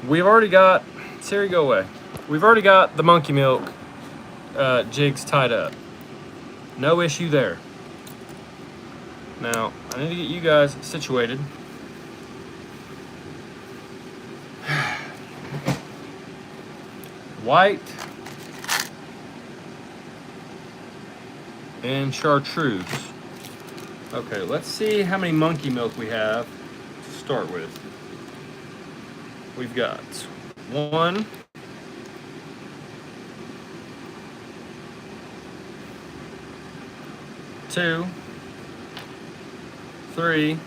we've already got, Siri, go away. We've already got the monkey milk jigs tied up. No issue there. Now, I need to get you guys situated. White and chartreuse. Okay, let's see how many monkey milk we have to start with. We've got 1, 2, 3,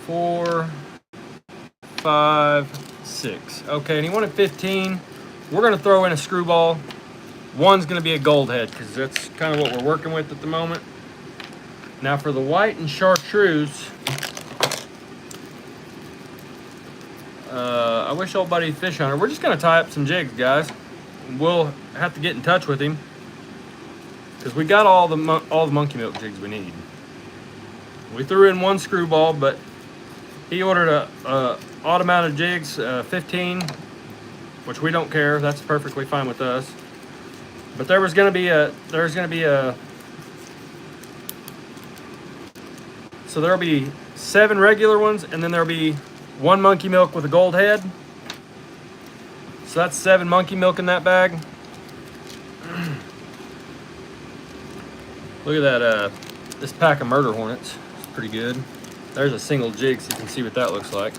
4, 5, 6. Okay, and he wanted 15. We're gonna throw in a screwball. One's gonna be a gold head because that's kind of what we're working with at the moment. Now for the white and chartreuse, I wish old buddy Fish Hunter. We're just gonna tie up some jigs, guys. We'll have to get in touch with him because we got all the monkey milk jigs we need. We threw in one screwball, but he ordered a odd amount of jigs, 15, which we don't care. That's perfectly fine with us. But there's gonna be a so there'll be 7 regular ones, and then there'll be 1 monkey milk with a gold head. So that's 7 monkey milk in that bag. Look at that, this pack of murder hornets. It's pretty good. There's a single jig, so you can see what that looks like.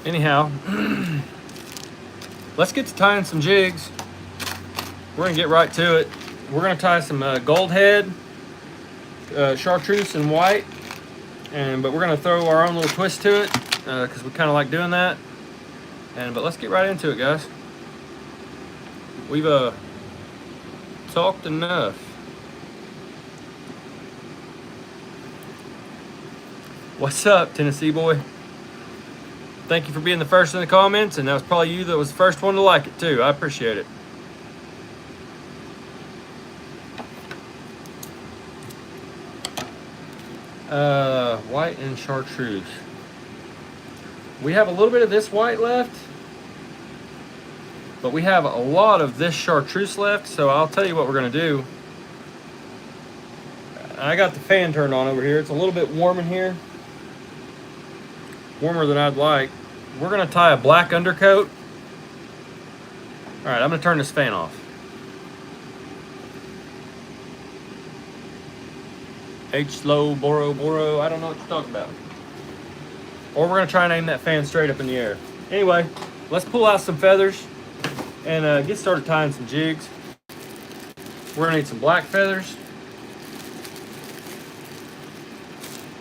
Anyhow, let's get to tying some jigs. We're gonna get right to it. We're gonna tie some gold head, chartreuse and white, but we're gonna throw our own little twist to it because we kind of like doing that. But let's get right into it, guys. We've talked enough. What's up, Tennessee boy? Thank you for being the first in the comments, and that was probably you that was the first one to like it too. I appreciate it. White and chartreuse. We have a little bit of this white left, but we have a lot of this chartreuse left, so I'll tell you what we're gonna do. I got the fan turned on over here. It's a little bit warm in here. Warmer than I'd like. We're gonna tie a black undercoat. All right, I'm gonna turn this fan off. H-slow, Boro, I don't know what you're talking about. Or we're gonna try and aim that fan straight up in the air. Anyway, let's pull out some feathers and get started tying some jigs. We're gonna need some black feathers.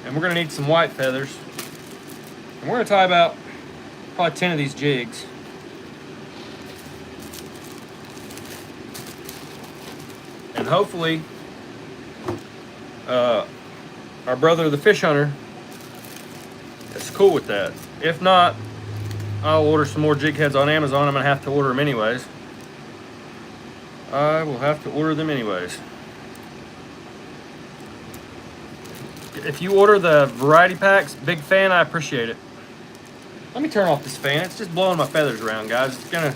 And we're gonna need some white feathers. And we're gonna tie about probably 10 of these jigs. And hopefully, our brother the fish hunter is cool with that. If not, I'll order some more jig heads on Amazon. I'm gonna have to order them anyways. I will have to order them anyways. If you order the variety packs, big fan, I appreciate it. Let me turn off this fan. It's just blowing my feathers around, guys. It's gonna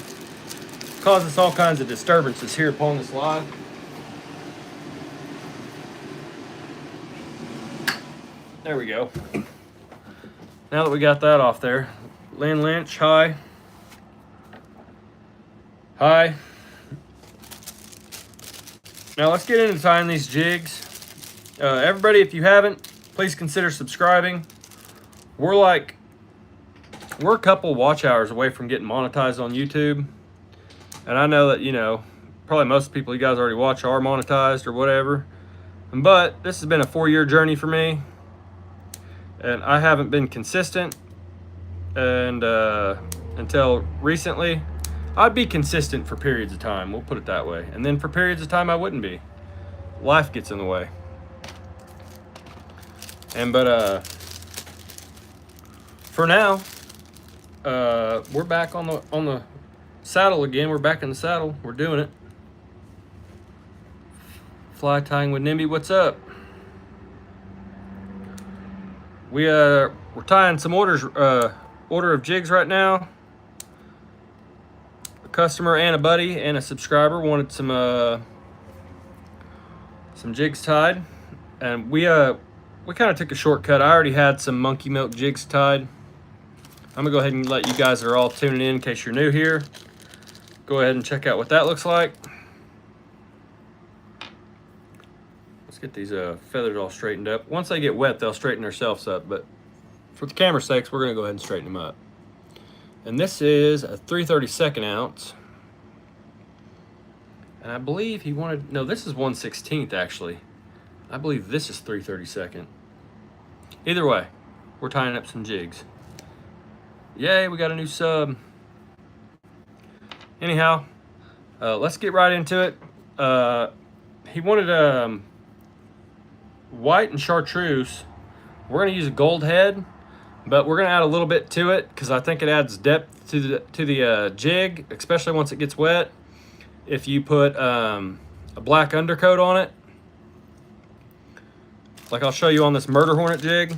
cause us all kinds of disturbances here upon this live. There we go. Now that we got that off there, Lynn Lynch, hi. Hi. Now let's get into tying these jigs. Everybody, if you haven't, please consider subscribing. We're a couple watch hours away from getting monetized on YouTube. And I know that, you know, probably most people you guys already watch are monetized or whatever. But this has been a 4-year journey for me. And I haven't been consistent. And until recently, I'd be consistent for periods of time. We'll put it that way. And then for periods of time, I wouldn't be. Life gets in the way. But for now, we're back on the saddle again. We're back in the saddle. We're doing it. Fly tying with Nimby, what's up? We're tying some order of jigs right now. A customer and a buddy and a subscriber wanted some jigs tied, and we kind of took a shortcut. I already had some monkey milk jigs tied. I'm gonna go ahead and let you guys that are all tuning in case you're new here, go ahead and check out what that looks like. Let's get these feathers all straightened up. Once they get wet, they'll straighten themselves up, but for the camera's sakes, we're gonna go ahead and straighten them up. And this is a 3/32 ounce. And I believe he wanted, no, this is 1/16 actually. I believe this is 3/32. Either way, we're tying up some jigs. Yay, we got a new sub. Anyhow, let's get right into it. He wanted white and chartreuse. We're gonna use a gold head, but we're gonna add a little bit to it because I think it adds depth to the jig, especially once it gets wet. If you put a black undercoat on it, like I'll show you on this murder hornet jig,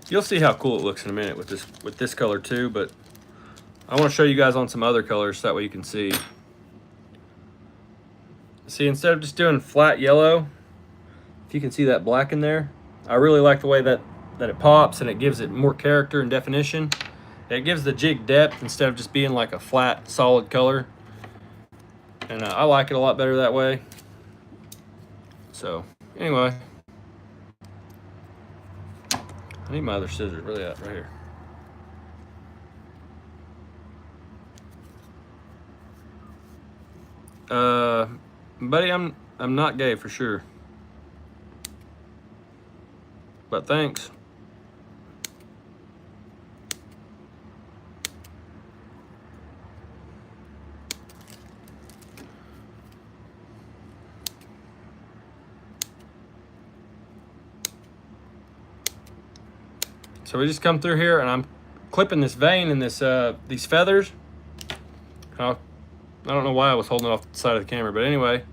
you'll see how cool it looks in a minute with this color too. But I want to show you guys on some other colors so that way you can see. See, instead of just doing flat yellow, if you can see that black in there, I really like the way that it pops and it gives it more character and definition. It gives the jig depth instead of just being like a flat, solid color. And I like it a lot better that way. So, anyway. I need my other scissors. Where are they at? Right here. Buddy, I'm not gay for sure. But thanks. So we just come through here and I'm clipping this vein in this these feathers. I don't know why I was holding it off the side of the camera, but anyway,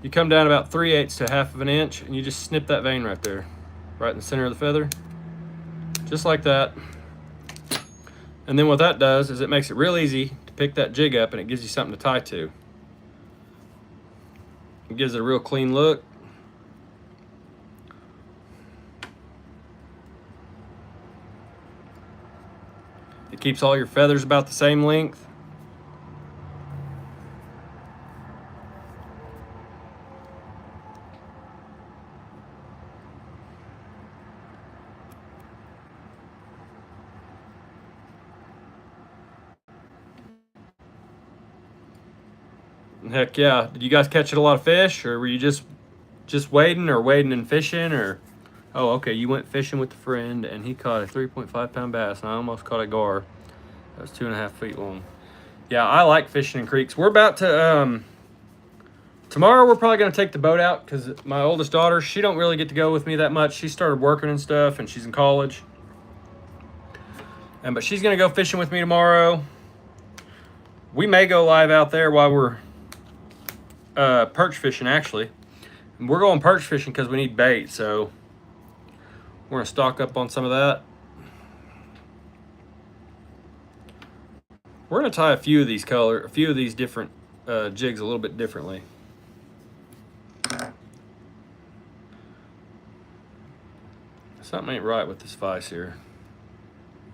you come down about 3/8 to 1/2 of an inch and you just snip that vein right there, right in the center of the feather, just like that. And then what that does is it makes it real easy to pick that jig up and it gives you something to tie to. It gives it a real clean look. It keeps all your feathers about the same length. Heck yeah. Did you guys catch a lot of fish, or were you just wading and fishing, or oh, okay, you went fishing with a friend and he caught a 3.5 pound bass and I almost caught a gar that was 2.5 feet long. Yeah, I like fishing in creeks. We're about to tomorrow we're probably going to take the boat out because my oldest daughter, she don't really get to go with me that much. She started working and stuff and she's in college, but she's going to go fishing with me tomorrow. We may go live out there while we're perch fishing. Actually, we're going perch fishing because we need bait, so we're gonna stock up on some of that. We're gonna tie a few of these different jigs a little bit differently. Something ain't right with this vise here.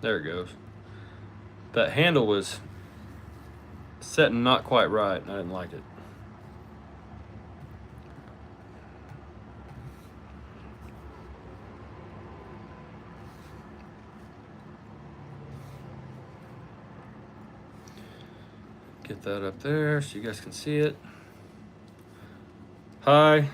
There it goes. That handle was setting not quite right and I didn't like it. Get that up there so you guys can see it. Hi.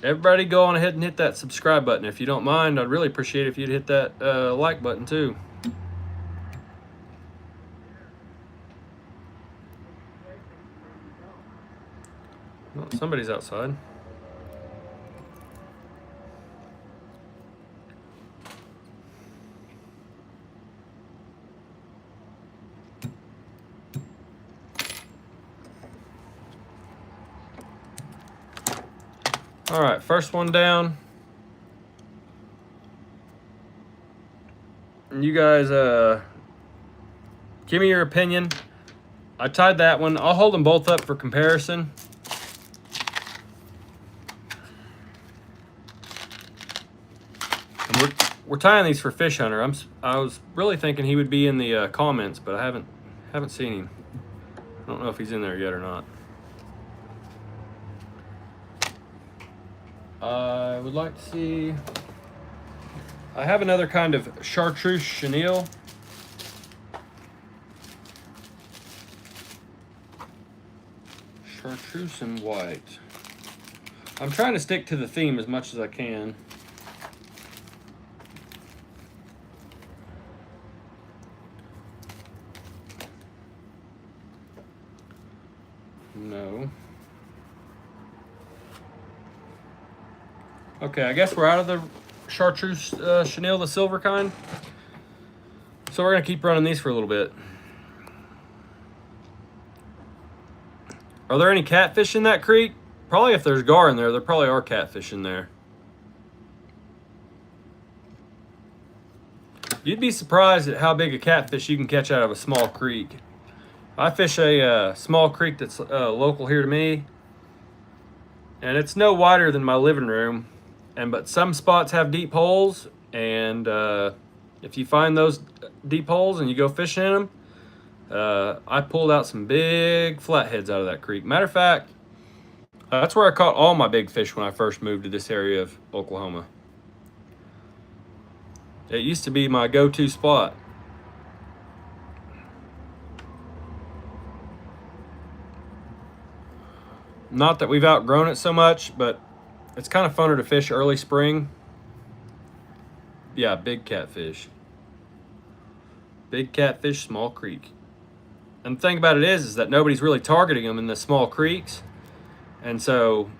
Everybody go on ahead and hit that subscribe button. If you don't mind, I'd really appreciate it if you'd hit that like button too. Well, somebody's outside. All right, first one down. And you guys, give me your opinion. I tied that one. I'll hold them both up for comparison. And we're tying these for Fish Hunter. I was really thinking he would be in the comments, but I haven't seen him. I don't know if he's in there yet or not. I would like to see. I have another kind of chartreuse chenille. Chartreuse and white. I'm trying to stick to the theme as much as I can. No. Okay, I guess we're out of the chartreuse chenille, the silver kind. So we're gonna keep running these for a little bit. Are there any catfish in that creek? Probably if there's gar in there, there probably are catfish in there. You'd be surprised at how big a catfish you can catch out of a small creek. I fish a small creek that's local here to me, and it's no wider than my living room. But some spots have deep holes, and if you find those deep holes and you go fishing in them, I pulled out some big flatheads out of that creek. Matter of fact, that's where I caught all my big fish when I first moved to this area of Oklahoma. It used to be my go-to spot. Not that we've outgrown it so much, but it's kind of funner to fish early spring. Yeah, big catfish. Big catfish, small creek. And the thing about it is that nobody's really targeting them in the small creeks. And so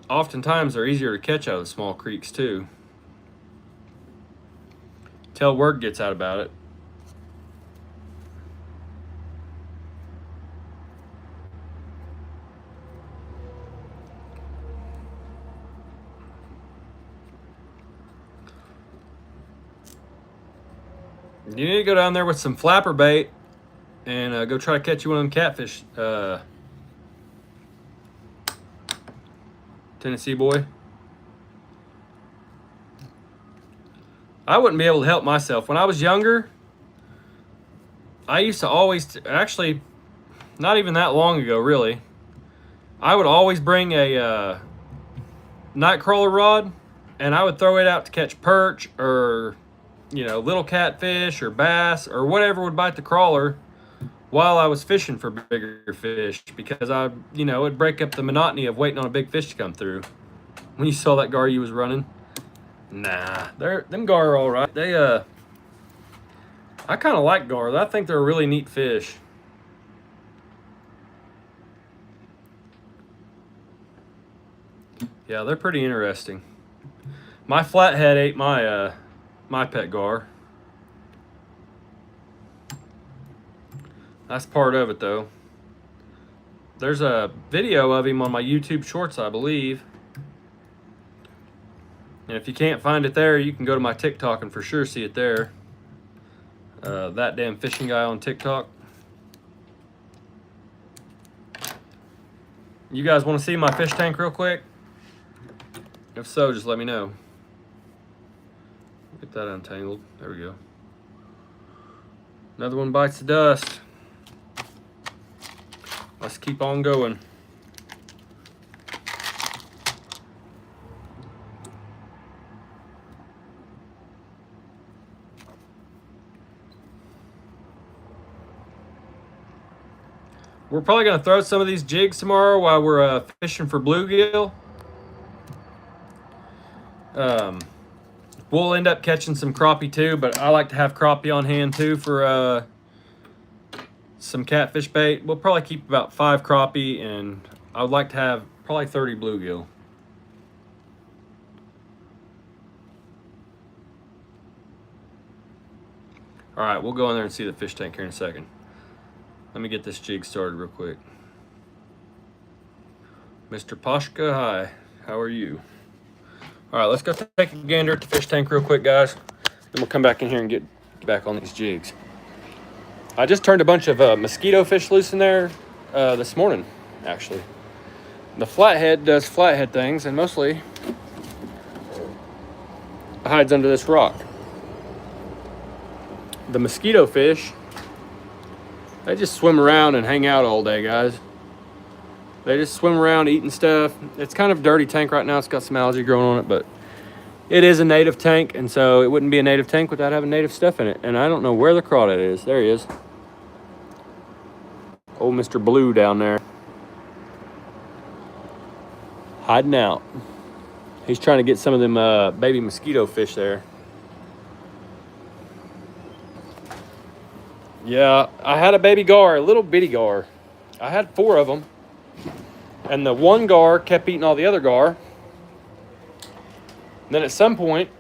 oftentimes they're easier to catch out of the small creeks too. Till word gets out about it. You need to go down there with some flapper bait and go try to catch you one of them catfish, Tennessee boy. I wouldn't be able to help myself. When I was younger, I used to always, actually, not even that long ago, really, I would always bring a night crawler rod, and I would throw it out to catch perch or, you know, little catfish or bass or whatever would bite the crawler while I was fishing for bigger fish, because it'd break up the monotony of waiting on a big fish to come through. When you saw that gar you was running, nah, them gar are all right. They I kind of like gar. I think they're a really neat fish. Yeah, they're pretty interesting. My flathead ate my my pet gar. That's part of it, though. There's a video of him on my YouTube Shorts, I believe. And if you can't find it there, you can go to my TikTok and for sure see it there. ThatDamFishingGuy on TikTok. You guys want to see my fish tank real quick? If so, just let me know. Get that untangled. There we go. Another one bites the dust. Let's keep on going. We're probably going to throw some of these jigs tomorrow while we're fishing for bluegill. We'll end up catching some crappie too, but I like to have crappie on hand too for some catfish bait. We'll probably keep about 5 crappie, and I would like to have probably 30 bluegill. All right, we'll go in there and see the fish tank here in a second. Let me get this jig started real quick. Mr. Pashka, hi. How are you? All right, let's go take a gander at the fish tank real quick, guys. Then we'll come back in here and get back on these jigs. I just turned a bunch of mosquito fish loose in there this morning, actually. The flathead does flathead things and mostly hides under this rock. The mosquito fish, they just swim around and hang out all day, guys. They just swim around eating stuff. It's kind of a dirty tank right now. It's got some algae growing on it, but it is a native tank, and so it wouldn't be a native tank without having native stuff in it. And I don't know where the crawdad is. There he is. Old Mr. Blue down there. Hiding out. He's trying to get some of them baby mosquito fish there. Yeah, I had a baby gar, a little bitty gar. I had 4 of them. And the one gar kept eating all the other gar. And then at some point,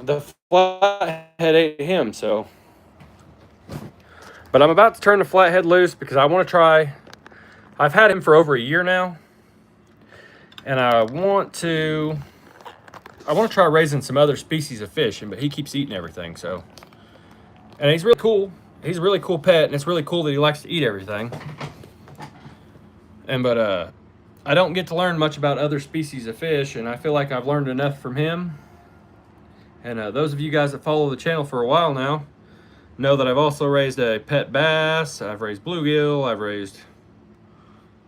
the flathead ate him, so. But I'm about to turn the flathead loose because I want to try. I've had him for over a year now. And I want to try raising some other species of fish, but he keeps eating everything, so. And he's really cool. He's a really cool pet, and it's really cool that he likes to eat everything. But I don't get to learn much about other species of fish, and I feel like I've learned enough from him. And those of you guys that follow the channel for a while now know that I've also raised a pet bass, I've raised bluegill, I've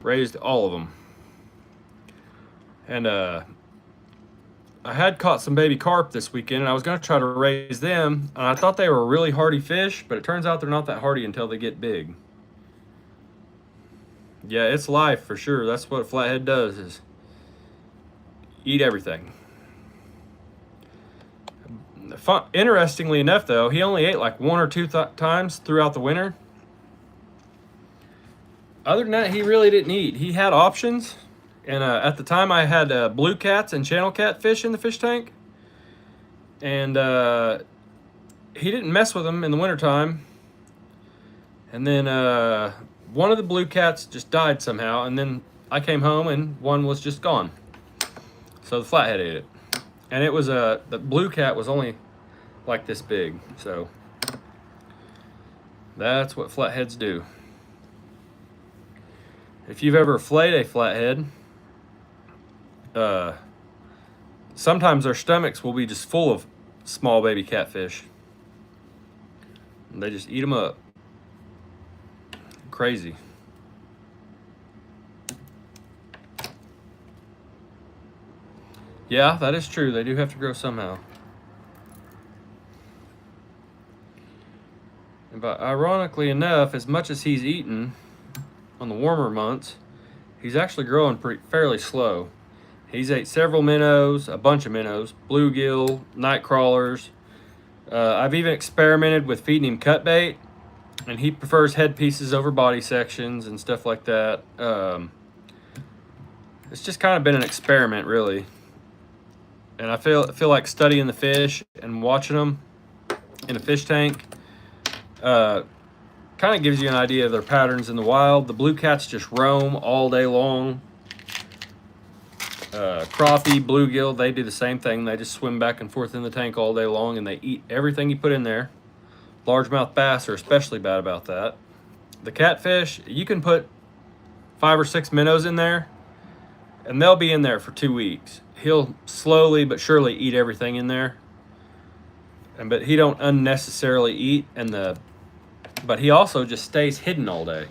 raised all of them. And I had caught some baby carp this weekend, and I was going to try to raise them, and I thought they were really hardy fish, but it turns out they're not that hardy until they get big. Yeah, it's life for sure. That's what a flathead does, is eat everything. Interestingly enough, though, he only ate like 1 or 2 times throughout the winter. Other than that, he really didn't eat. He had options, and at the time I had blue cats and channel catfish in the fish tank, and he didn't mess with them in the wintertime. And then one of the blue cats just died somehow, and then I came home and one was just gone. So the flathead ate it. And it was the blue cat was only like this big, so that's what flatheads do. If you've ever flayed a flathead, sometimes their stomachs will be just full of small baby catfish. And they just eat them up. Crazy. Yeah, that is true. They do have to grow somehow. But ironically enough, as much as he's eaten on the warmer months, he's actually growing fairly slow. He's ate several minnows, a bunch of minnows, bluegill, night crawlers. I've even experimented with feeding him cut bait, and he prefers head pieces over body sections and stuff like that. It's just kind of been an experiment, really. And I feel like studying the fish and watching them in a fish tank kind of gives you an idea of their patterns in the wild. The blue cats just roam all day long. Crappie, bluegill, they do the same thing. They just swim back and forth in the tank all day long, and they eat everything you put in there. Largemouth bass are especially bad about that. The catfish, you can put 5 or 6 minnows in there, and they'll be in there for 2 weeks. He'll slowly but surely eat everything in there. But he don't unnecessarily eat, but he also just stays hidden all day.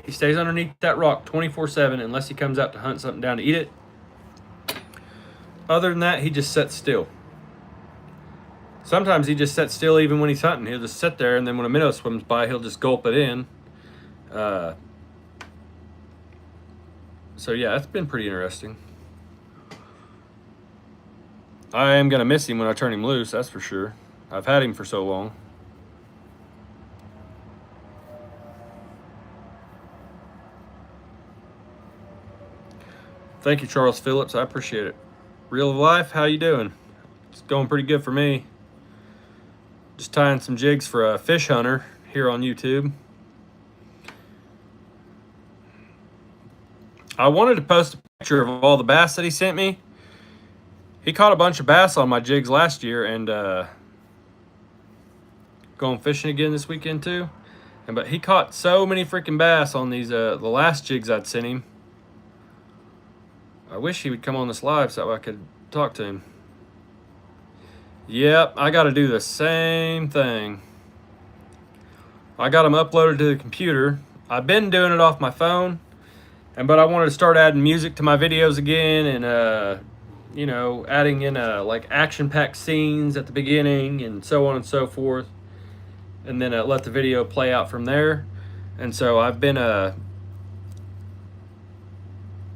He stays underneath that rock 24/7 unless he comes out to hunt something down to eat it. Other than that, he just sits still. Sometimes he just sits still even when he's hunting. He'll just sit there, and then when a minnow swims by, he'll just gulp it in. So yeah, it's been pretty interesting. I am going to miss him when I turn him loose, that's for sure. I've had him for so long. Thank you, Charles Phillips. I appreciate it. Real life, how you doing? It's going pretty good for me. Just tying some jigs for a fish hunter here on YouTube. I wanted to post a picture of all the bass that he sent me. He caught a bunch of bass on my jigs last year, and going fishing again this weekend too. But he caught so many freaking bass on these the last jigs I'd sent him. I wish he would come on this live so I could talk to him. Yep, I got to do the same thing. I got them uploaded to the computer. I've been doing it off my phone, but I wanted to start adding music to my videos again, and you know, adding in like action-packed scenes at the beginning and so on and so forth, and then let the video play out from there. And so I've been I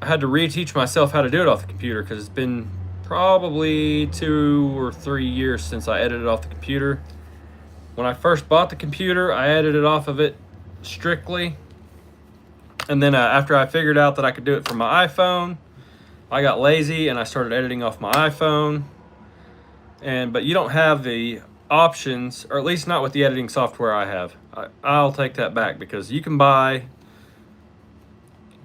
had to reteach myself how to do it off the computer, because it's been probably 2 or 3 years since I edited off the computer. When I first bought the computer, I edited off of it strictly, and then after I figured out that I could do it from my iPhone, I got lazy and I started editing off my iPhone. But you don't have the options, or at least not with the editing software I have. I'll take that back, because you can buy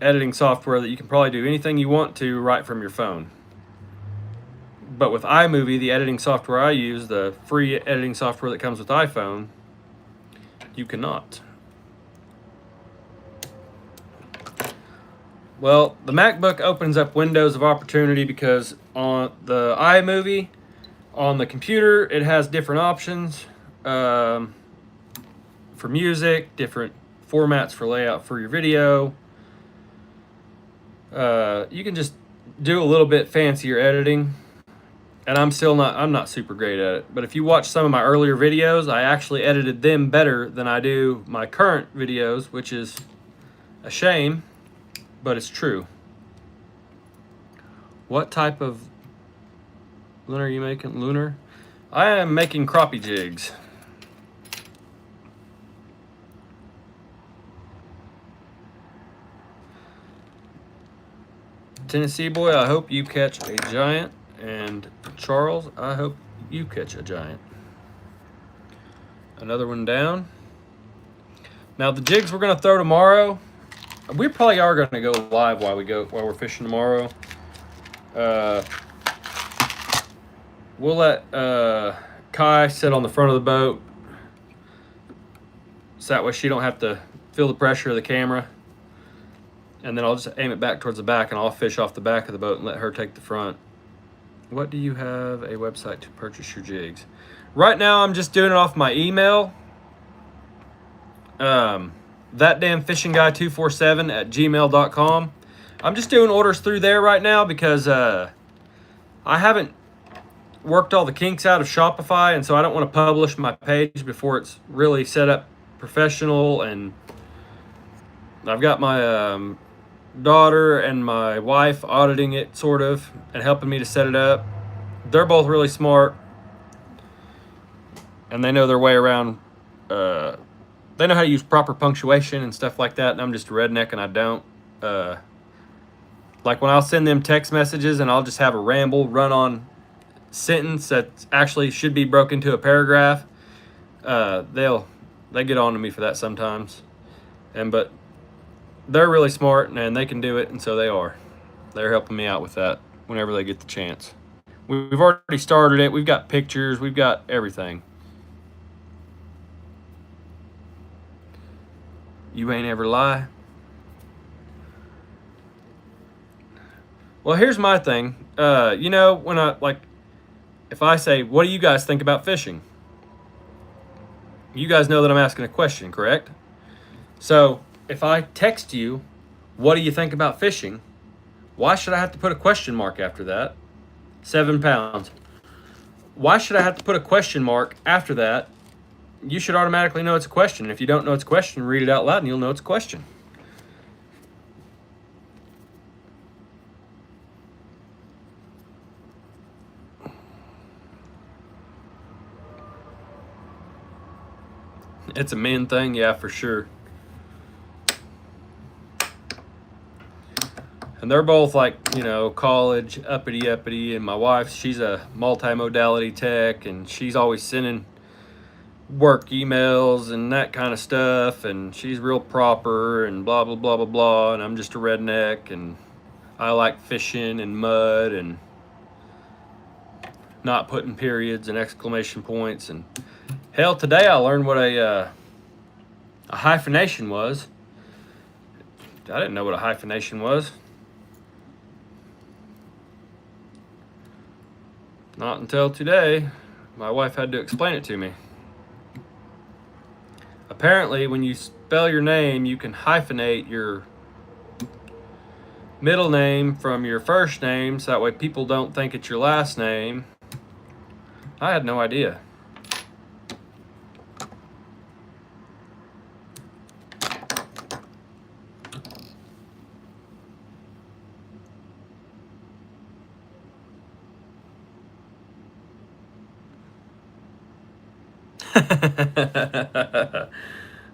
editing software that you can probably do anything you want to right from your phone. But with iMovie, the editing software I use, the free editing software that comes with iPhone, you cannot. Well, the MacBook opens up windows of opportunity, because on the iMovie, on the computer, it has different options for music, different formats for layout for your video. You can just do a little bit fancier editing. And I'm not super great at it. But if you watch some of my earlier videos, I actually edited them better than I do my current videos, which is a shame, but it's true. What type of lure are you making? Lunar? I am making crappie jigs. Tennessee boy, I hope you catch a giant. And Charles, I hope you catch a giant. Another one down. Now the jigs we're gonna throw tomorrow, we probably are gonna go live while we're fishing tomorrow. We'll let Kai sit on the front of the boat, so that way she don't have to feel the pressure of the camera. And then I'll just aim it back towards the back, and I'll fish off the back of the boat and let her take the front. What do you have a website to purchase your jigs? Right now, I'm just doing it off my email. ThatDamFishingGuy247@gmail.com. I'm just doing orders through there right now, because I haven't worked all the kinks out of Shopify, and so I don't want to publish my page before it's really set up professional. And I've got my daughter and my wife auditing it, sort of, and helping me to set it up. They're both really smart, and they know their way around. They know how to use proper punctuation and stuff like that, and I'm just a redneck and I don't. Like when I'll send them text messages and I'll just have a ramble run-on sentence that actually should be broken into a paragraph, they get on to me for that sometimes. But they're really smart, and they can do it, and so they are. They're helping me out with that whenever they get the chance. We've already started it. We've got pictures. We've got everything. You ain't ever lie. Well, here's my thing. You know, when if I say, what do you guys think about fishing? You guys know that I'm asking a question, correct? So if I text you, what do you think about fishing? Why should I have to put a question mark after that? 7 pounds. Why should I have to put a question mark after that? You should automatically know it's a question. And if you don't know it's a question, read it out loud and you'll know it's a question. It's a men thing, yeah, for sure. And they're both like, you know, college, uppity, and my wife, she's a multimodality tech, and she's always sending work emails and that kind of stuff, and she's real proper and blah, blah, blah, blah, blah, and I'm just a redneck, and I like fishing in mud and not putting periods and exclamation points. And hell, today I learned what a hyphenation was. I didn't know what a hyphenation was. Not until today. My wife had to explain it to me. Apparently, when you spell your name, you can hyphenate your middle name from your first name, so that way people don't think it's your last name. I had no idea.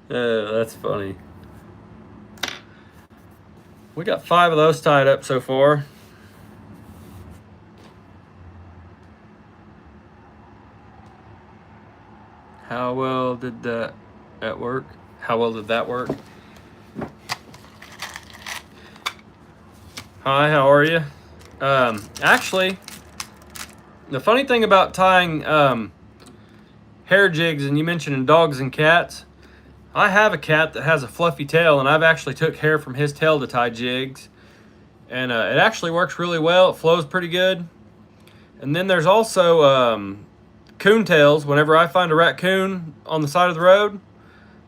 That's funny. We got 5 of those tied up so far. How well did that work? How well did that work? Hi, how are you? Actually, the funny thing about tying hair jigs, and you mentioned dogs and cats, I have a cat that has a fluffy tail, and I've actually took hair from his tail to tie jigs, and it actually works really well. It flows pretty good. And then there's also coon tails. Whenever I find a raccoon on the side of the road,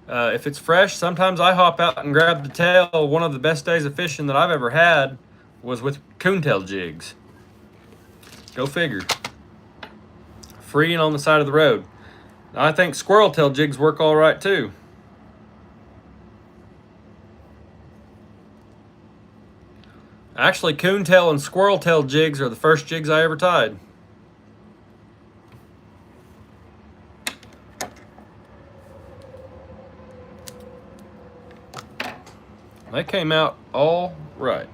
if it's fresh, sometimes I hop out and grab the tail. One of the best days of fishing that I've ever had was with coontail jigs. Go figure. Free and on the side of the road. I think squirrel tail jigs work all right too. Actually, coontail and squirrel tail jigs are the first jigs I ever tied. They came out all right.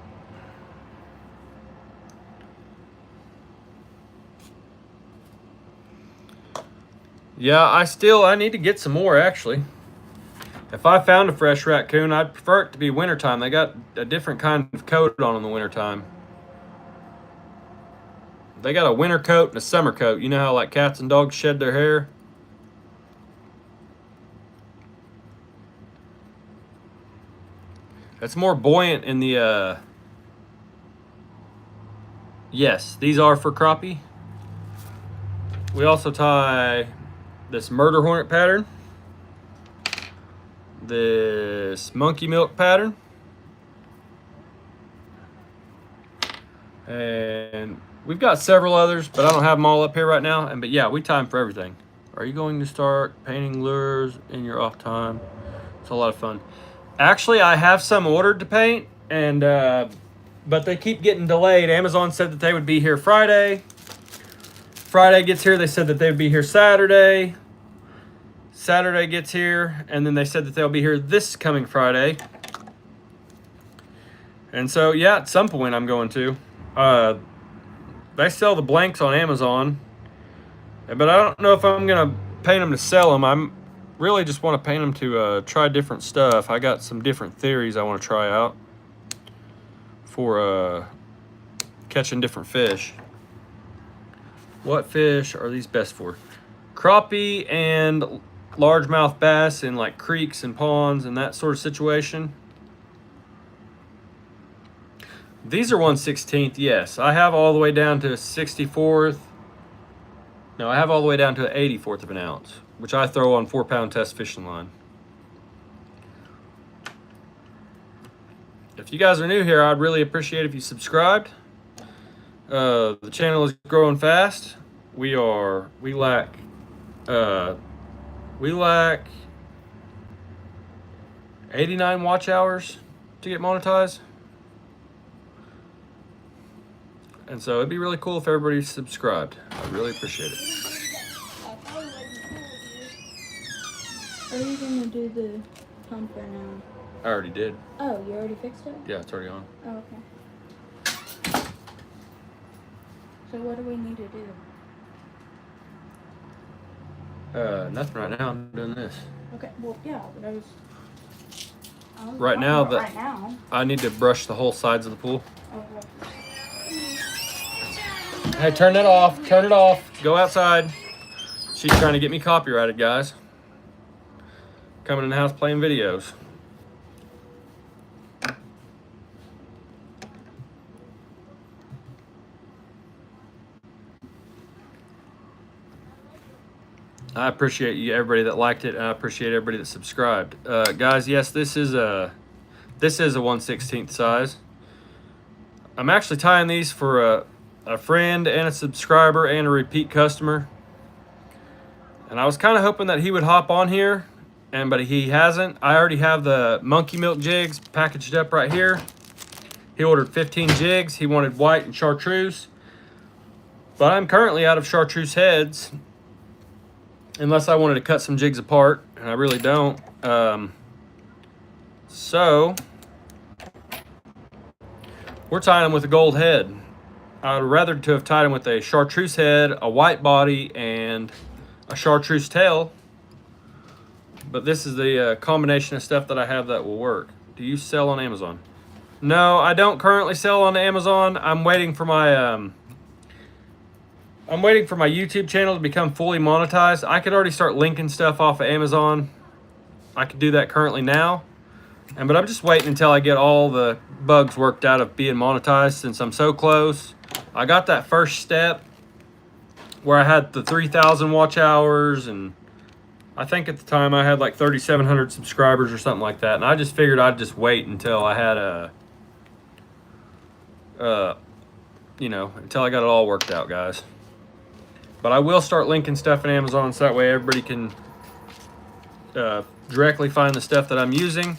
Yeah, I need to get some more actually. If I found a fresh raccoon, I'd prefer it to be wintertime. They got a different kind of coat on in the wintertime. They got a winter coat and a summer coat. You know how like cats and dogs shed their hair? It's more buoyant in the, yes, these are for crappie. We also tie this murder hornet pattern, this monkey milk pattern, and we've got several others, but I don't have them all up here right now. But yeah, we tie them for everything. Are you going to start painting lures in your off time? It's a lot of fun. Actually, I have some ordered to paint, and but they keep getting delayed. Amazon said that they would be here Friday. Friday gets here, they said that they would be here Saturday. Saturday gets here, and then they said that they'll be here this coming Friday. And so, yeah, at some point I'm going to. They sell the blanks on Amazon, but I don't know if I'm going to paint them to sell them. I'm really just want to paint them to try different stuff. I got some different theories I want to try out for catching different fish. What fish are these best for? Crappie and largemouth bass in like creeks and ponds and that sort of situation. These are 1/16th, yes. I have all the way down to a 64th. No, I have all the way down to an 84th of an ounce, which I throw on 4-pound test fishing line. If you guys are new here, I'd really appreciate if you subscribed. The channel is growing fast. We lack 89 watch hours to get monetized. And so it'd be really cool if everybody subscribed. I'd really appreciate it. Are you gonna do the pump right now? I already did. Oh, you already fixed it? Yeah, it's already on. Oh, okay. So what do we need to do? Nothing right now. I'm doing this. Okay, well, yeah, but I was Right now, right now. I need to brush the whole sides of the pool. Hey, turn that off. Turn it off. Go outside. She's trying to get me copyrighted, guys. Coming in the house playing videos. I appreciate you, everybody that liked it, and I appreciate everybody that subscribed. Guys, yes, this is a 1/16 size. I'm actually tying these for a friend and a subscriber and a repeat customer. And I was kind of hoping that he would hop on here, but he hasn't. I already have the monkey milk jigs packaged up right here. He ordered 15 jigs. He wanted white and chartreuse. But I'm currently out of chartreuse heads, unless I wanted to cut some jigs apart, and I really don't. So we're tying them with a gold head. I would rather to have tied them with a chartreuse head, a white body, and a chartreuse tail. But this is the combination of stuff that I have that will work. Do you sell on Amazon? No, I don't currently sell on Amazon. I'm waiting for my YouTube channel to become fully monetized. I could already start linking stuff off of Amazon. I could do that currently now. But I'm just waiting until I get all the bugs worked out of being monetized, since I'm so close. I got that first step where I had the 3,000 watch hours, and I think at the time I had like 3,700 subscribers or something like that. And I just figured I'd just wait until I had until I got it all worked out, guys. But I will start linking stuff in Amazon, so that way everybody can directly find the stuff that I'm using.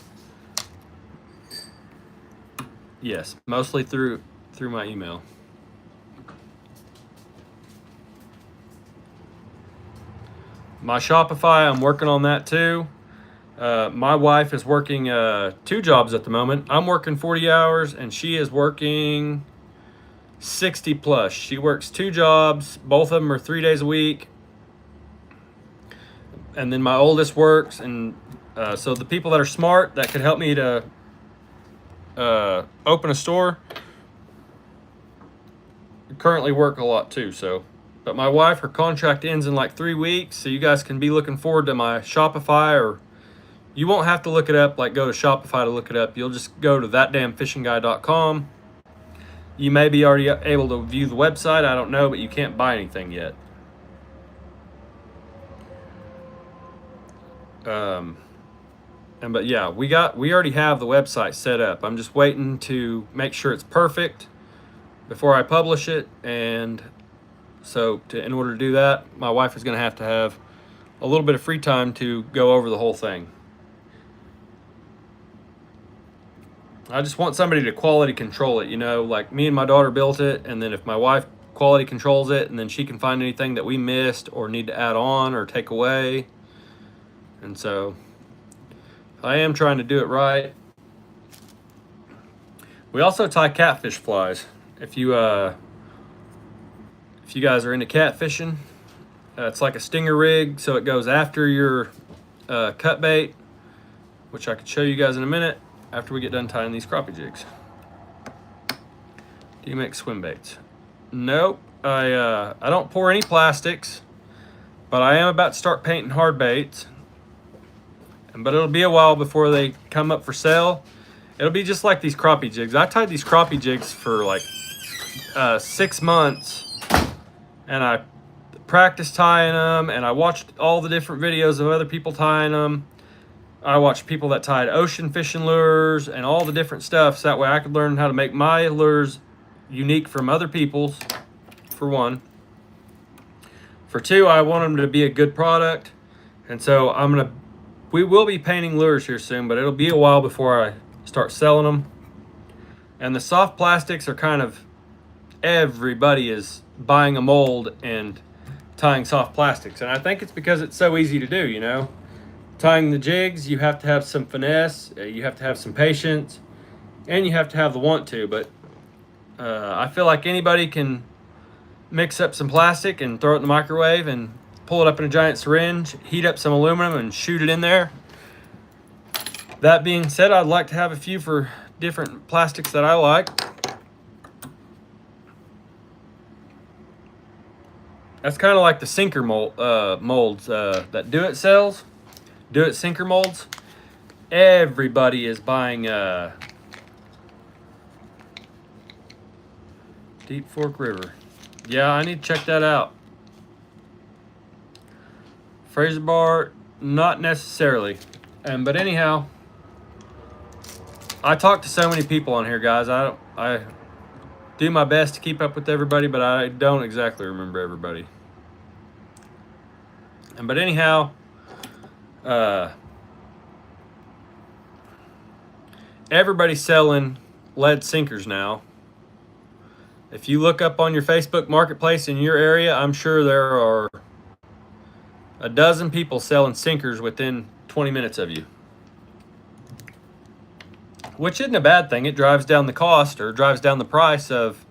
Yes, mostly through my email. My Shopify, I'm working on that too. My wife is working 2 jobs at the moment. I'm working 40 hours, and she is working 60 plus. She works 2 jobs. Both of them are 3 days a week. And then my oldest works, and so the people that are smart that could help me to open a store currently work a lot too. But my wife, her contract ends in like 3 weeks, so you guys can be looking forward to my Shopify, or you won't have to look it up, like go to Shopify to look it up. You'll just go to ThatDamFishingGuy.com. You may be already able to view the website, I don't know, but you can't buy anything yet. But yeah, we already have the website set up. I'm just waiting to make sure it's perfect before I publish it. And so in order to do that, my wife is going to have a little bit of free time to go over the whole thing. I just want somebody to quality control it, like me and my daughter built it, and then if my wife quality controls it, and then she can find anything that we missed or need to add on or take away. And so I am trying to do it right. We also tie catfish flies. If you guys are into catfishing, it's like a stinger rig, so it goes after your cut bait, which I could show you guys in a minute after we get done tying these crappie jigs. Do you make swim baits? Nope. I don't pour any plastics, but I am about to start painting hard baits. But it'll be a while before they come up for sale. It'll be just like these crappie jigs. I tied these crappie jigs for like 6 months, and I practiced tying them, and I watched all the different videos of other people tying them. I watched people that tied ocean fishing lures and all the different stuff, so that way I could learn how to make my lures unique from other people's, for one. For two, I want them to be a good product, and so we will be painting lures here soon, but it'll be a while before I start selling them. And the soft plastics are kind of, everybody is buying a mold and tying soft plastics. And I think it's because it's so easy to do, Tying the jigs, you have to have some finesse, you have to have some patience, and you have to have the want to. But I feel like anybody can mix up some plastic and throw it in the microwave and pull it up in a giant syringe, heat up some aluminum, and shoot it in there. That being said, I'd like to have a few for different plastics that I like. That's kind of like the sinker molds that Do It sells. Do It sinker molds. Everybody is buying Deep Fork River. Yeah, I need to check that out. Fraser bar, not necessarily. But anyhow, I talk to so many people on here, guys. I do my best to keep up with everybody, but I don't exactly remember everybody. But anyhow, everybody's selling lead sinkers now. If you look up on your Facebook marketplace in your area, I'm sure there are a dozen people selling sinkers within 20 minutes of you. Which isn't a bad thing. It drives down the cost or drives down the price of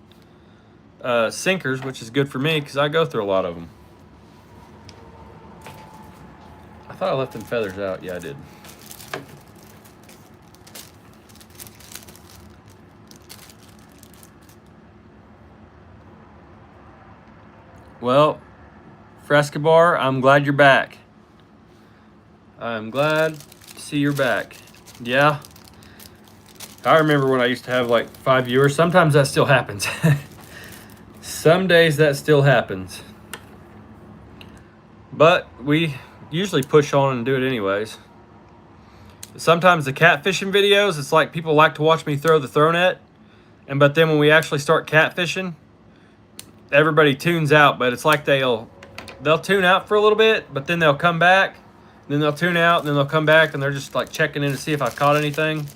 sinkers, which is good for me because I go through a lot of them. I thought I left them feathers out. Yeah, I did. Well, Frescobar, I'm glad you're back. I'm glad to see you're back. Yeah. I remember when I used to have like 5 viewers. Sometimes that still happens. Some days that still happens. But we usually push on and do it anyways. Sometimes the catfishing videos, it's like people like to watch me throw the throw net. But then when we actually start catfishing, everybody tunes out. But it's like they'll tune out for a little bit, but then they'll come back. Then they'll tune out, and then they'll come back, and they're just like checking in to see if I caught anything.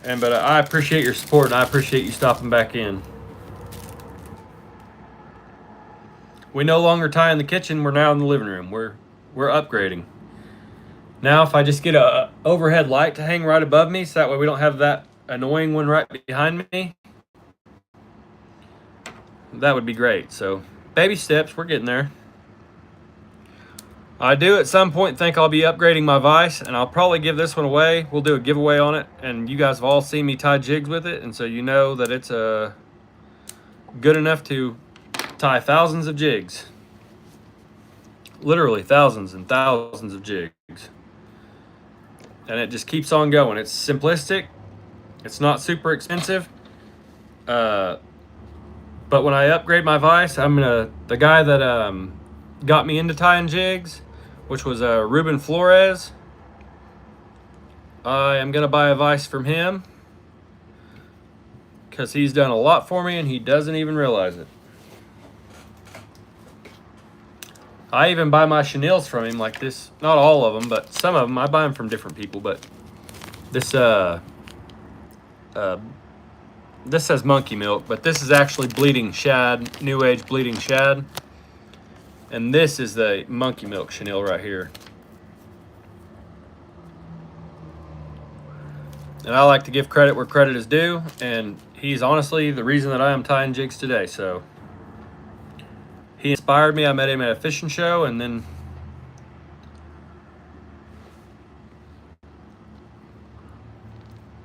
But I appreciate your support, and I appreciate you stopping back in. We no longer tie in the kitchen. We're now in the living room. We're upgrading. Now, if I just get a overhead light to hang right above me, so that way we don't have that annoying one right behind me, that would be great. So, baby steps. We're getting there. I do at some point think I'll be upgrading my vise, and I'll probably give this one away. We'll do a giveaway on it, and you guys have all seen me tie jigs with it, and so you know that it's good enough to tie thousands of jigs. Literally thousands and thousands of jigs. And it just keeps on going. It's simplistic. It's not super expensive. But when I upgrade my vise, the guy that got me into tying jigs, which was Ruben Flores, I am gonna buy a vise from him because he's done a lot for me and he doesn't even realize it. I even buy my chenilles from him, like this. Not all of them, but some of them. I buy them from different people. But this this says monkey milk, but this is actually bleeding shad, new age bleeding shad. And this is the monkey milk chenille right here. And I like to give credit where credit is due, and he's honestly the reason that I am tying jigs today. So he inspired me. I met him at a fishing show, and then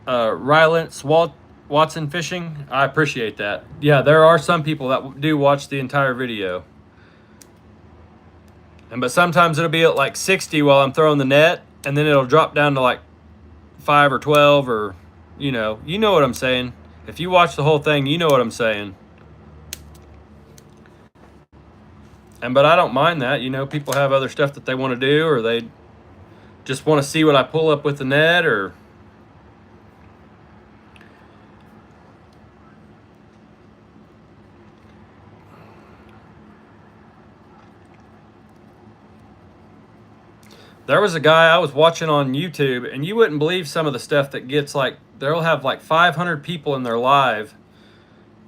Rylance Watson Fishing. I appreciate that. Yeah, there are some people that do watch the entire video. But sometimes it'll be at like 60 while I'm throwing the net, and then it'll drop down to like 5 or 12, or you know what I'm saying. If you watch the whole thing, you know what I'm saying. But I don't mind that. People have other stuff that they want to do, or they just want to see what I pull up with the net, or there was a guy I was watching on YouTube, and you wouldn't believe some of the stuff that gets like, they'll have like 500 people in their live.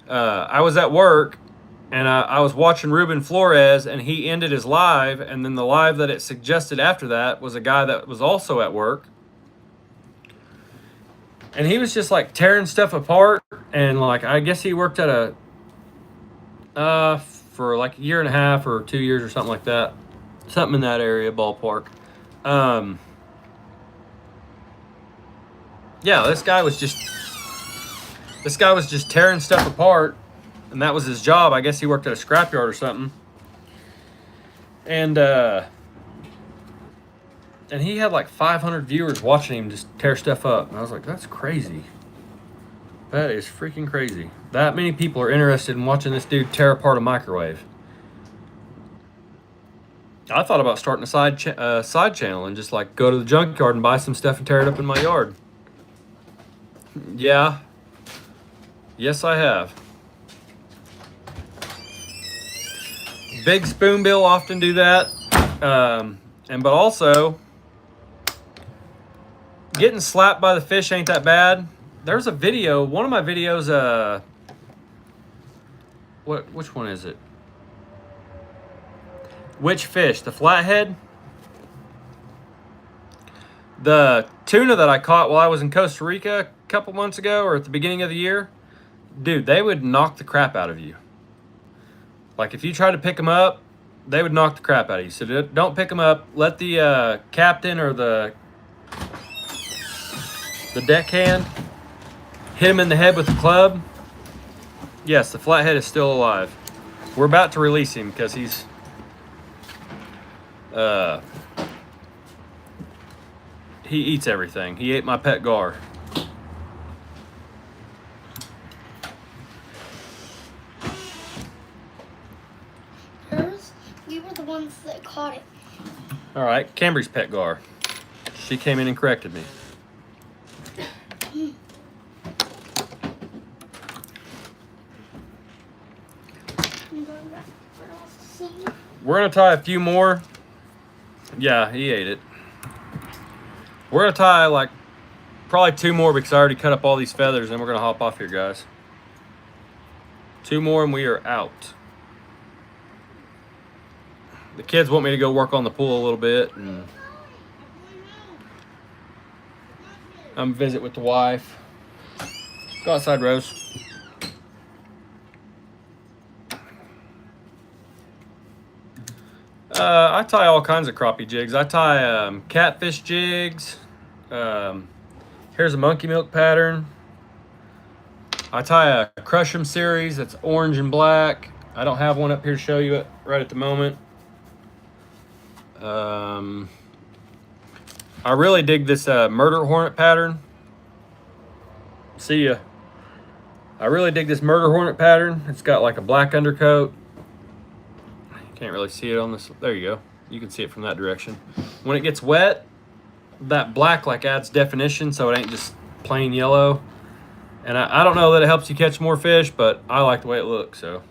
I was at work, and I was watching Ruben Flores, and he ended his live, and then the live that it suggested after that was a guy that was also at work. And he was just like tearing stuff apart, and like, I guess he worked at for like a year and a half or 2 years or something like that. Something in that area, ballpark. Yeah, this guy was just tearing stuff apart. and that was his job. I guess he worked at a scrapyard or something. And he had like 500 viewers watching him just tear stuff up. And I was like, that's crazy. That is freaking crazy. That many people are interested in watching this dude tear apart a microwave. I thought about starting a side channel and just like go to the junkyard and buy some stuff and tear it up in my yard. Yeah. Yes, I have. Big spoonbill often do that. But also, getting slapped by the fish ain't that bad. There's a video, one of my videos, which one is it? Which fish? The flathead? The tuna that I caught while I was in Costa Rica a couple months ago, or at the beginning of the year, dude, they would knock the crap out of you. Like if you try to pick them up, they would knock the crap out of you. So don't pick them up. Let the captain or the deckhand hit him in the head with the club. Yes, the flathead is still alive. We're about to release him because he's he eats everything. He ate my pet gar. We were the ones that caught it. All right, Cambry's pet gar. She came in and corrected me. We're gonna tie a few more. Yeah, he ate it. We're gonna tie like probably 2 more because I already cut up all these feathers, and we're gonna hop off here, guys. 2 more and we are out. The kids want me to go work on the pool a little bit, and I'm visit with the wife. Go outside, Rose. I tie all kinds of crappie jigs. I tie catfish jigs. Here's a monkey milk pattern. I tie a Crush 'em series that's orange and black. I don't have one up here to show you it right at the moment. I really dig this murder hornet pattern. See ya. I really dig this murder hornet pattern. It's got like a black undercoat. Can't really see it on this. There you go. You can see it from that direction. When it gets wet, that black like adds definition, so it ain't just plain yellow. And I don't know that it helps you catch more fish, but I like the way it looks, so.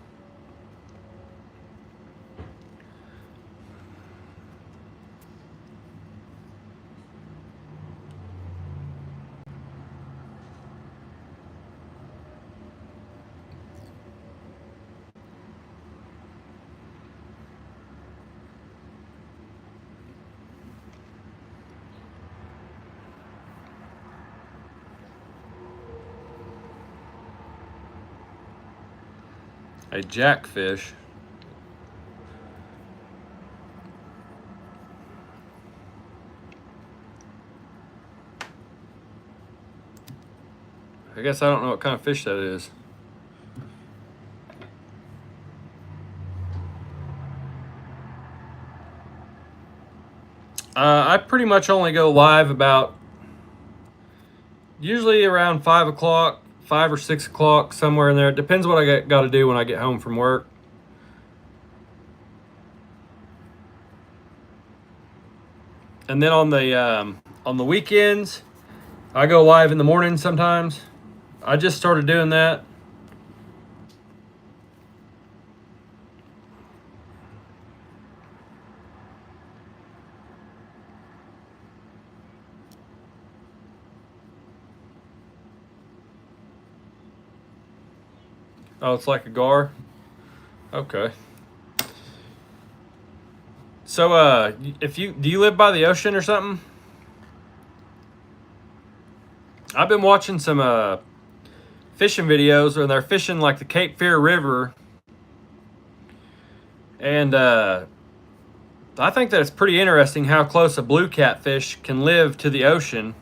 A jackfish. I guess I don't know what kind of fish that is. I pretty much only go live about usually around 5 o'clock. 5 or 6 o'clock, somewhere in there. It depends what I got to do when I get home from work. And then on the weekends, I go live in the morning sometimes. I just started doing that. Oh, it's like a gar? Okay. So, do you live by the ocean or something? I've been watching some fishing videos where they're fishing like the Cape Fear River. And I think that it's pretty interesting how close a blue catfish can live to the ocean.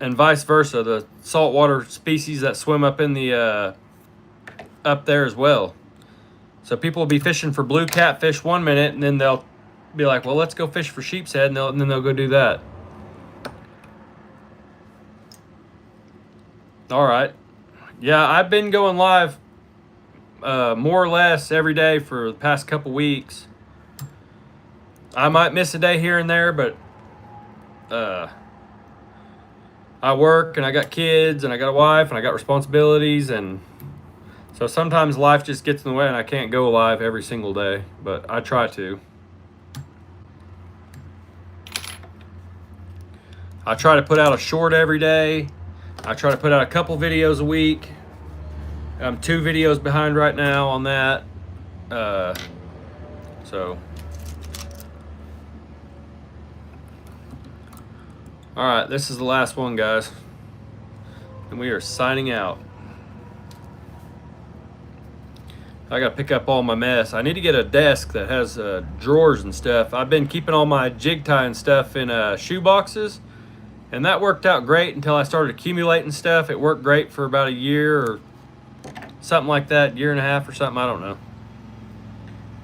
and vice versa. The saltwater species that swim up in the up there as well. So people will be fishing for blue catfish one minute, and then they'll be like, well, let's go fish for sheep's head, and then they'll go do that. All right. Yeah, I've been going live more or less every day for the past couple weeks. I might miss a day here and there, but I work and I got kids and I got a wife and I got responsibilities, and so sometimes life just gets in the way and I can't go live every single day, but I try to. I try to put out a short every day. I try to put out a couple videos a week. I'm 2 videos behind right now on that. So. All right, this is the last one, guys. And we are signing out. I gotta pick up all my mess. I need to get a desk that has drawers and stuff. I've been keeping all my jig tying stuff in shoe boxes, and that worked out great until I started accumulating stuff. It worked great for about a year or something like that, year and a half or something, I don't know.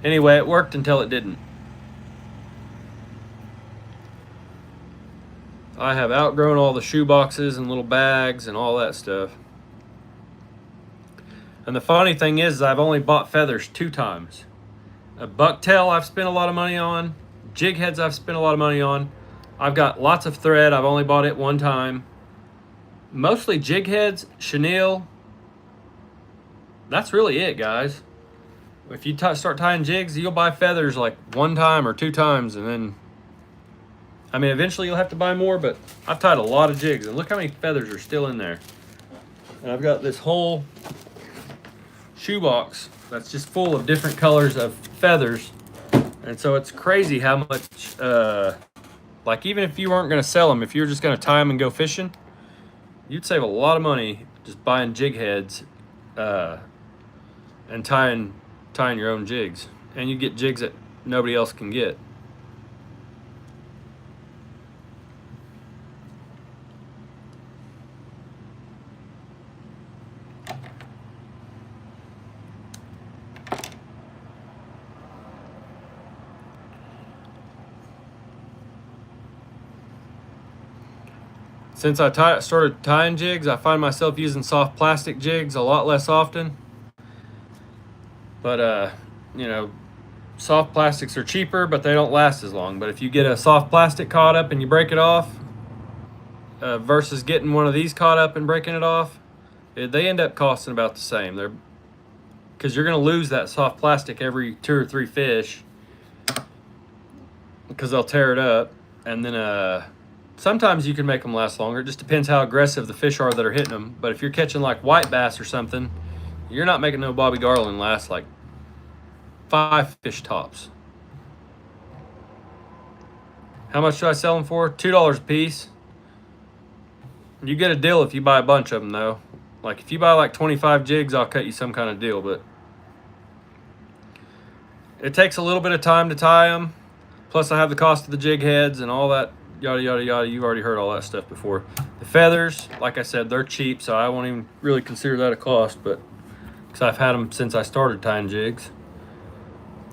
Anyway, it worked until it didn't. I have outgrown all the shoe boxes and little bags and all that stuff. And the funny thing is I've only bought feathers 2 times. A bucktail I've spent a lot of money on. Jig heads I've spent a lot of money on. I've got lots of thread. I've only bought it 1 time. Mostly jig heads, chenille. That's really it, guys. If you start tying jigs, you'll buy feathers like 1 time or 2 times, and then, I mean, eventually you'll have to buy more, but I've tied a lot of jigs, and look how many feathers are still in there. And I've got this whole shoebox that's just full of different colors of feathers, and so it's crazy how much, like, even if you weren't going to sell them, if you were just going to tie them and go fishing, you'd save a lot of money just buying jig heads and tying your own jigs, and you get jigs that nobody else can get. Since I started tying jigs, I find myself using soft plastic jigs a lot less often. But, you know, soft plastics are cheaper, but they don't last as long. But if you get a soft plastic caught up and you break it off, versus getting one of these caught up and breaking it off, they end up costing about the same. Because you're going to lose that soft plastic every 2 or 3 fish, because they'll tear it up. And then sometimes you can make them last longer. It just depends how aggressive the fish are that are hitting them. But if you're catching like white bass or something, you're not making no Bobby Garland last like 5 fish tops. How much do I sell them for? $2 a piece. You get a deal if you buy a bunch of them, though. Like, if you buy like 25 jigs, I'll cut you some kind of deal, but it takes a little bit of time to tie them. Plus, I have the cost of the jig heads and all that, yada, yada, yada. You've already heard all that stuff before. The feathers, like I said, they're cheap, so I won't even really consider that a cost, but because I've had them since I started tying jigs.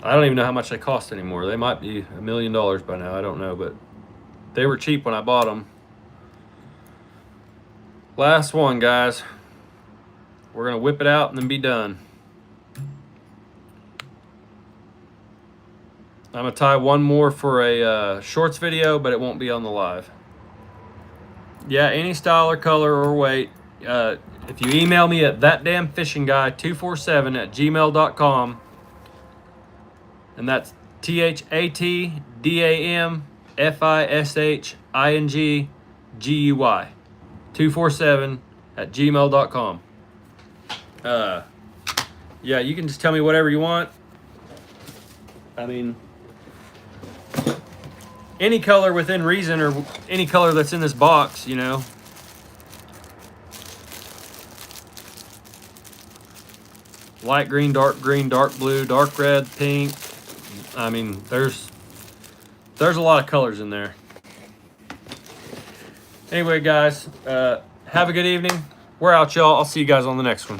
I don't even know how much they cost anymore. They might be $1 million by now. I don't know, but they were cheap when I bought them. Last one, guys. We're going to whip it out and then be done. I'm going to tie one more for a shorts video, but it won't be on the live. Yeah, any style or color or weight. If you email me at ThatDamFishingGuy247@gmail.com, and that's ThatDamFishingGuy 247@gmail.com. Yeah, you can just tell me whatever you want. I mean, any color within reason, or any color that's in this box, you know. Light green, dark blue, dark red, pink. I mean, there's a lot of colors in there. Anyway, guys, have a good evening. We're out, y'all. I'll see you guys on the next one.